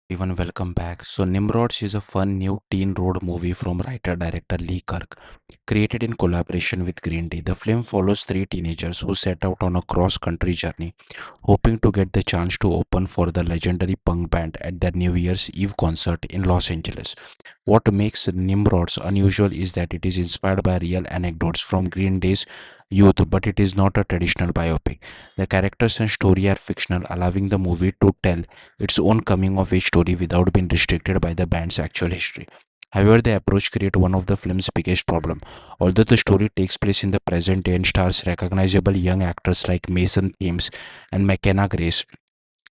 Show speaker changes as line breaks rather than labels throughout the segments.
Everyone, welcome back. So, Nimrods is a fun new teen road movie from writer director Lee Kirk, created in collaboration with Green Day. The film follows three teenagers who set out on a cross country journey, hoping to get the chance to open for the legendary punk band at their New Year's Eve concert in Los Angeles. What makes Nimrods unusual is that it is inspired by real anecdotes from Green Day's youth, but it is not a traditional biopic. The characters and story are fictional, allowing the movie to tell its own coming of age story without being restricted by the band's actual history. However, the approach creates one of the film's biggest problems. Although the story takes place in the present day and stars recognizable young actors like Mason Thames and McKenna Grace,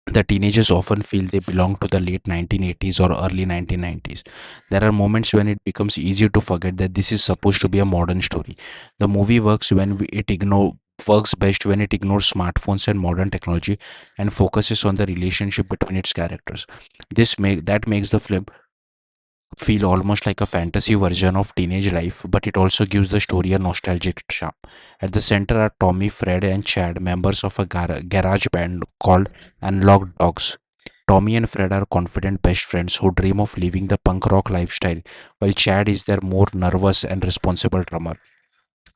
the teenagers often feel they belong to the late 1980s or early 1990s. There are moments when it becomes easier to forget that this is supposed to be a modern story. The movie works best when it ignores smartphones and modern technology and focuses on the relationship between its characters. That makes the film feel almost like a fantasy version of teenage life, but it also gives the story a nostalgic charm. At the center are Tommy, Fred, and Chad, members of a garage band called Unlocked Dogs. Tommy and Fred are confident best friends who dream of living the punk rock lifestyle, while Chad is their more nervous and responsible drummer.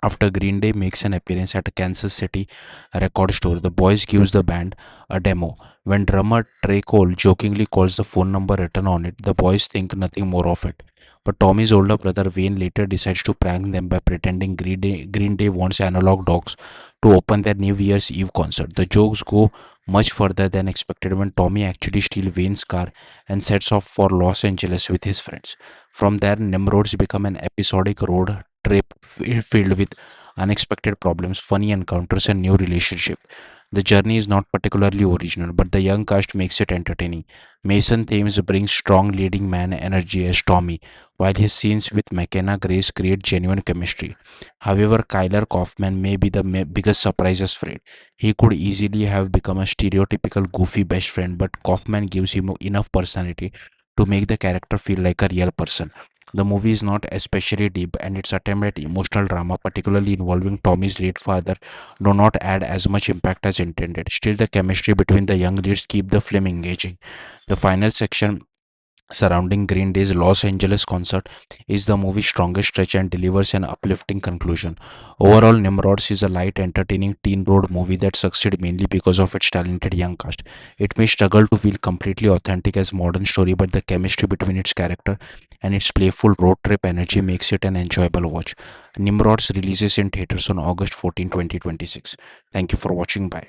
After Green Day makes an appearance at a Kansas City record store, the boys gives the band a demo. When drummer Trey Cole jokingly calls the phone number written on it, the boys think nothing more of it. But Tommy's older brother Wayne later decides to prank them by pretending Green Day wants Analog Dogs to open their New Year's Eve concert. The jokes go much further than expected when Tommy actually steals Wayne's car and sets off for Los Angeles with his friends. From there, Nimrods become an episodic road trip filled with unexpected problems, funny encounters, and new relationships. The journey is not particularly original, but the young cast makes it entertaining. Mason Thames brings strong leading man energy as Tommy, while his scenes with McKenna Grace create genuine chemistry. However, Kyler Kaufman may be the biggest surprise as Fred. He could easily have become a stereotypical goofy best friend, but Kaufman gives him enough personality to make the character feel like a real person. The movie is not especially deep, and its attempt at emotional drama, particularly involving Tommy's late father, do not add as much impact as intended. Still, the chemistry between the young leads keep the film engaging. The final section surrounding Green Day's Los Angeles concert is the movie's strongest stretch and delivers an uplifting conclusion. Overall, Nimrods is a light, entertaining teen road movie that succeeds mainly because of its talented young cast. It may struggle to feel completely authentic as modern story, but the chemistry between its character and its playful road trip energy makes it an enjoyable watch. Nimrods releases in theaters on August 14, 2026. Thank you for watching. Bye.